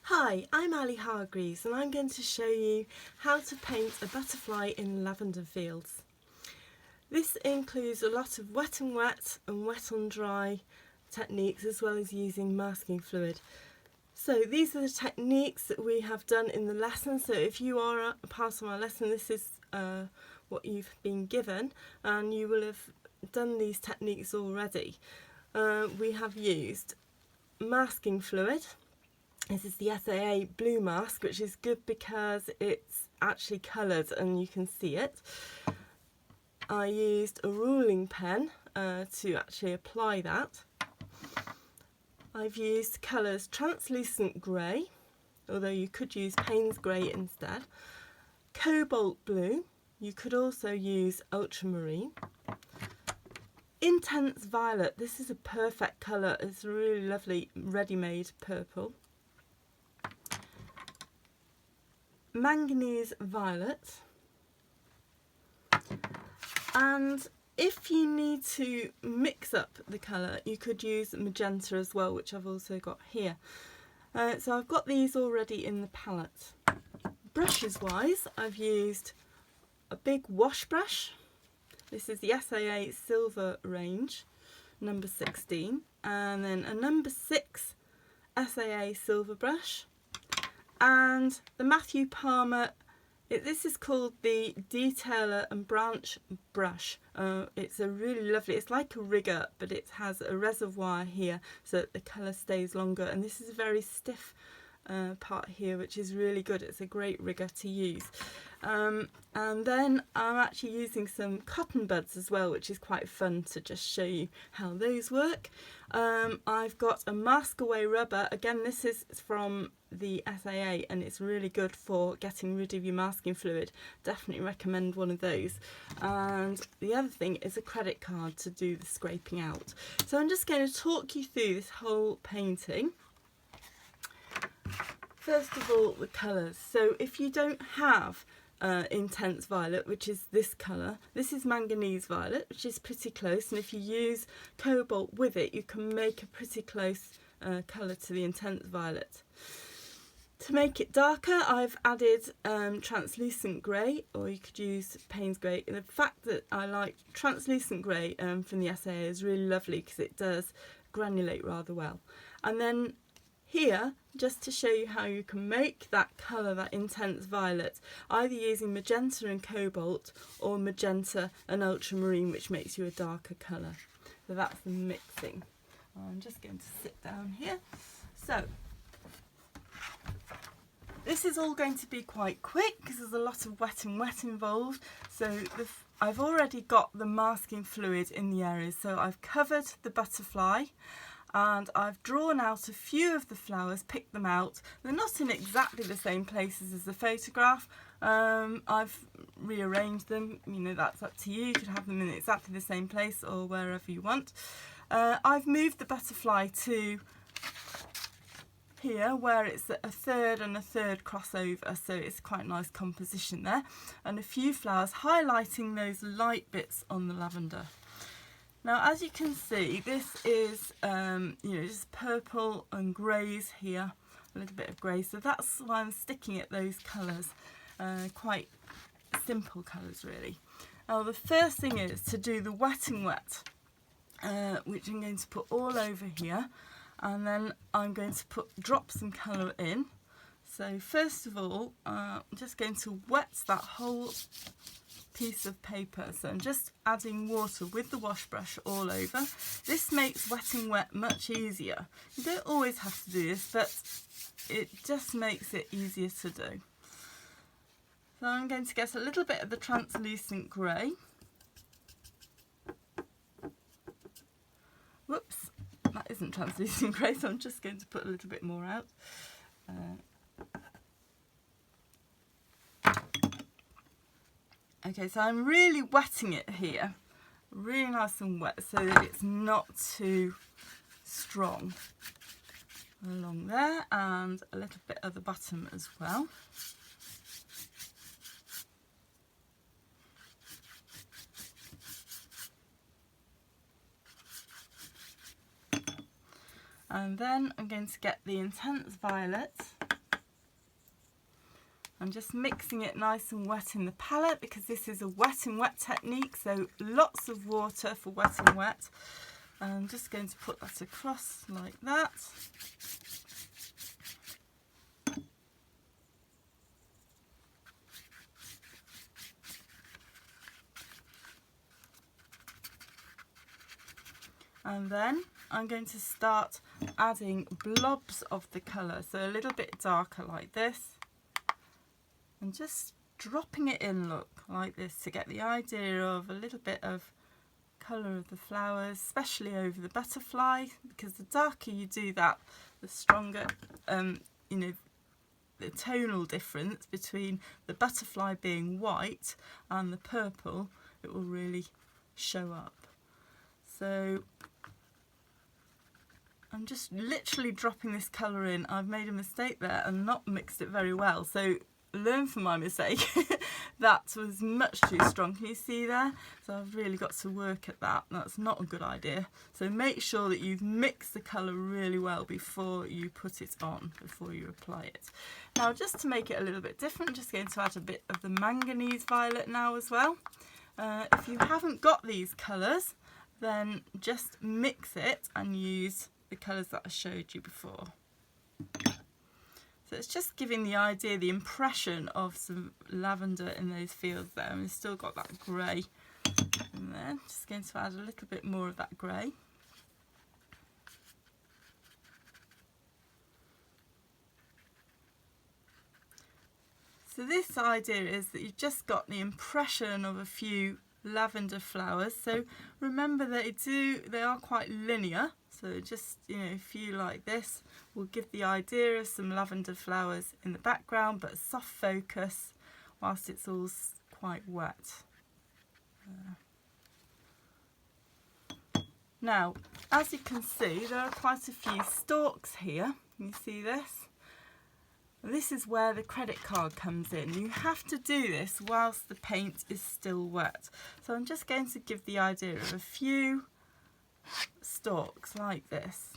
Hi, I'm Ali Hargreaves and I'm going to show you how to paint a butterfly in lavender fields. This includes a lot of wet and wet and wet on dry techniques, as well as using masking fluid. So these are the techniques that we have done in the lesson. So if you are a part of my lesson, this is what you've been given, and you will have done these techniques already. We have used masking fluid. This is the SAA blue mask, which is good because it's actually coloured and you can see it. I used a ruling pen to actually apply that. I've used colours translucent grey, although you could use Payne's grey instead. Cobalt blue, you could also use ultramarine. Intense violet, this is a perfect colour, it's a really lovely ready-made purple. Manganese violet, and if you need to mix up the colour you could use magenta as well, which I've also got here. So I've got these already in the palette. Brushes wise, I've used a big wash brush. This is the SAA silver range, number 16, and then a number 6 SAA silver brush. And the Matthew Palmer, this is called the Detailer and Branch brush. It's a really lovely, it's like a rigger, but it has a reservoir here so that the colour stays longer, and this is a very stiff part here, which is really good. It's a great rigger to use. And then I'm actually using some cotton buds as well, which is quite fun to just show you how those work. I've got a mask away rubber. Again, this is from the SAA and it's really good for getting rid of your masking fluid. Definitely recommend one of those. And the other thing is a credit card to do the scraping out. So I'm just going to talk you through this whole painting. First of all, the colours. So if you don't have intense violet, which is this colour, this is manganese violet, which is pretty close, and if you use cobalt with it you can make a pretty close colour to the intense violet. To make it darker, I've added translucent grey, or you could use Payne's grey. And the fact that I like translucent grey from the SAA is really lovely because it does granulate rather well. And then here, just to show you how you can make that colour, that intense violet, either using magenta and cobalt or magenta and ultramarine, which makes you a darker colour. So that's the mixing. I'm just going to sit down here. So this is all going to be quite quick because there's a lot of wet and wet involved. So I've already got the masking fluid in the areas. So I've covered the butterfly and I've drawn out a few of the flowers, picked them out. They're not in exactly the same places as the photograph. I've rearranged them, you know, that's up to you. You could have them in exactly the same place or wherever you want. I've moved the butterfly to here where it's a third and a third crossover, so it's quite a nice composition there, and a few flowers highlighting those light bits on the lavender. Now, as you can see, this is just purple and greys here, a little bit of grey, so that's why I'm sticking at those colours, quite simple colours really. Now the first thing is to do the wet and wet, which I'm going to put all over here, and then I'm going to drop some colour in. So first of all, I'm just going to wet that whole piece of paper. So I'm just adding water with the wash brush all over. This makes wetting wet much easier. You don't always have to do this, but it just makes it easier to do. So I'm going to get a little bit of the translucent grey. Whoops, that isn't translucent grey, so I'm just going to put a little bit more out. Okay, so I'm really wetting it here, really nice and wet so that it's not too strong. Along there, and a little bit at the bottom as well. And then I'm going to get the intense violet I'm just mixing it nice and wet in the palette because this is a wet and wet technique, so lots of water for wet and wet. I'm just going to put that across like that. And then I'm going to start adding blobs of the colour, so a little bit darker like this, and just dropping it in, look, like this, to get the idea of a little bit of colour of the flowers, especially over the butterfly, because the darker you do that, the stronger, you know, the tonal difference between the butterfly being white and the purple, it will really show up. So I'm just literally dropping this colour in. I've made a mistake there and not mixed it very well, so learn from my mistake. That was much too strong, can you see there? So I've really got to work at that. That's not a good idea. So make sure that you've mixed the colour really well before you put it on, before you apply it. Now, just to make it a little bit different, I'm just going to add a bit of the manganese violet now as well. If you haven't got these colours, then just mix it and use the colours that I showed you before. So it's just giving the idea, the impression of some lavender in those fields there, and we've still got that grey in there. Just going to add a little bit more of that grey. So this idea is that you've just got the impression of a few lavender flowers. So remember that they are quite linear. So just, you know, a few like this will give the idea of some lavender flowers in the background, but soft focus whilst it's all quite wet. Now, as you can see, there are quite a few stalks here. Can you see this? This is where the credit card comes in. You have to do this whilst the paint is still wet. So I'm just going to give the idea of a few stalks like this,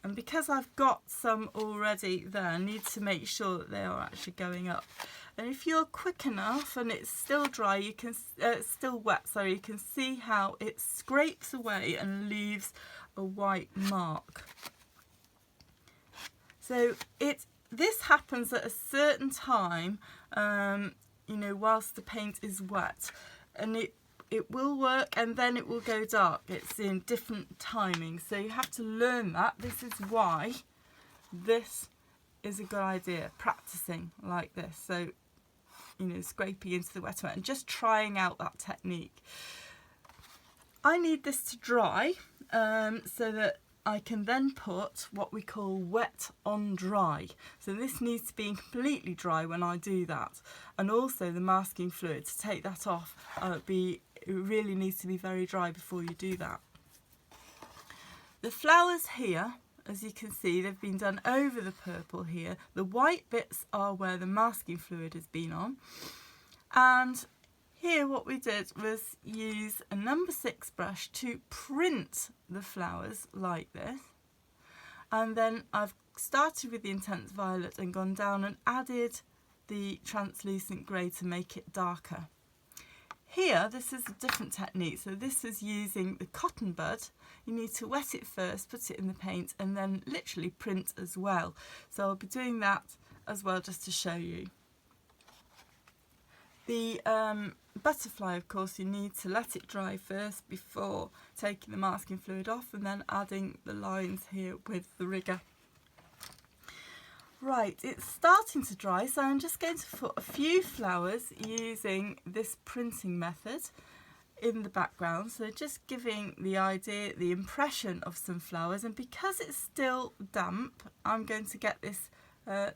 and because I've got some already there, I need to make sure that they are actually going up. And if you're quick enough and it's still dry, you can still wet, so you can see how it scrapes away and leaves a white mark. So this happens at a certain time, you know, whilst the paint is wet, and it will work and then it will go dark. It's in different timings, so you have to learn that. This is why this is a good idea, practicing like this. So, you know, scraping into the wet and just trying out that technique. I need this to dry so that I can then put what we call wet on dry. So this needs to be completely dry when I do that, and also the masking fluid to take that off. It really needs to be very dry before you do that. The flowers here, as you can see, they've been done over the purple here. The white bits are where the masking fluid has been on. And here what we did was use a number 6 brush to print the flowers like this. And then I've started with the intense violet and gone down and added the translucent grey to make it darker. Here, this is a different technique. So this is using the cotton bud. You need to wet it first, put it in the paint, and then literally print as well. So I'll be doing that as well just to show you. The butterfly, of course, you need to let it dry first before taking the masking fluid off and then adding the lines here with the rigger. Right, it's starting to dry, so I'm just going to put a few flowers using this printing method in the background. So just giving the idea, the impression of some flowers, and because it's still damp, I'm going to get this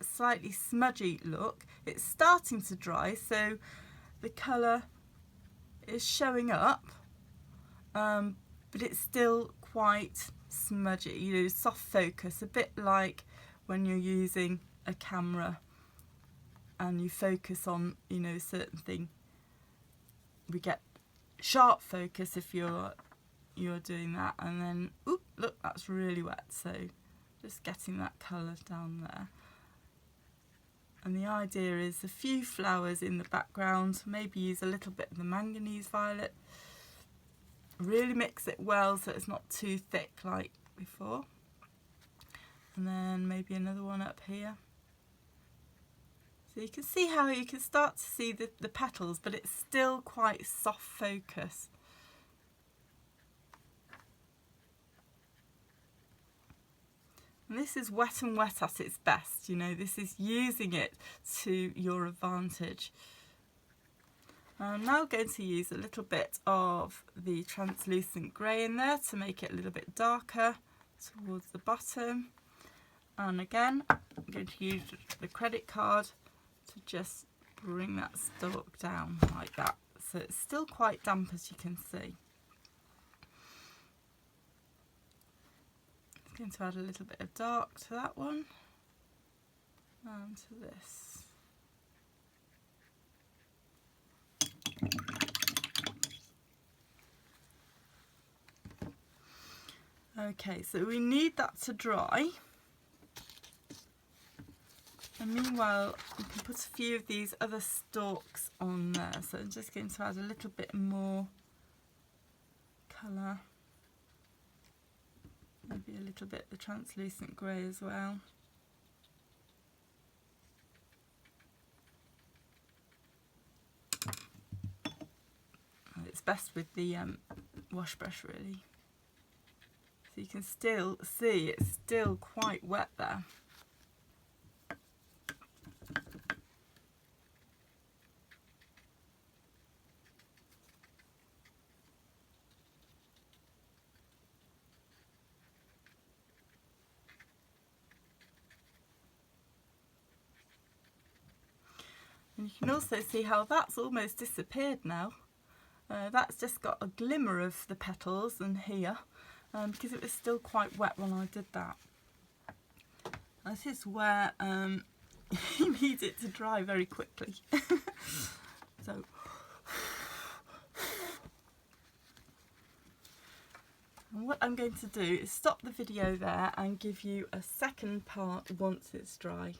slightly smudgy look. It's starting to dry, so the colour is showing up, but it's still quite smudgy, you know, soft focus, a bit like when you're using a camera and you focus on, you know, a certain thing. We get sharp focus if you're doing that, and then oop, look, that's really wet. So just getting that colour down there. And the idea is a few flowers in the background, maybe use a little bit of the manganese violet. Really mix it well so it's not too thick like before. And then maybe another one up here. So you can see how you can start to see the petals, but it's still quite soft focus. And this is wet and wet at its best, you know, this is using it to your advantage. I'm now going to use a little bit of the translucent grey in there to make it a little bit darker towards the bottom. And again, I'm going to use the credit card to just bring that stalk down like that. So it's still quite damp, as you can see. I'm going to add a little bit of dark to that one and to this. Okay, so we need that to dry. And meanwhile, you can put a few of these other stalks on there. So I'm just going to add a little bit more colour. Maybe a little bit of the translucent grey as well. And it's best with the wash brush really. So you can still see it's still quite wet there. And you can also see how that's almost disappeared now. That's just got a glimmer of the petals and here, because it was still quite wet when I did that. This is where you need it to dry very quickly. So, and what I'm going to do is stop the video there and give you a second part once it's dry.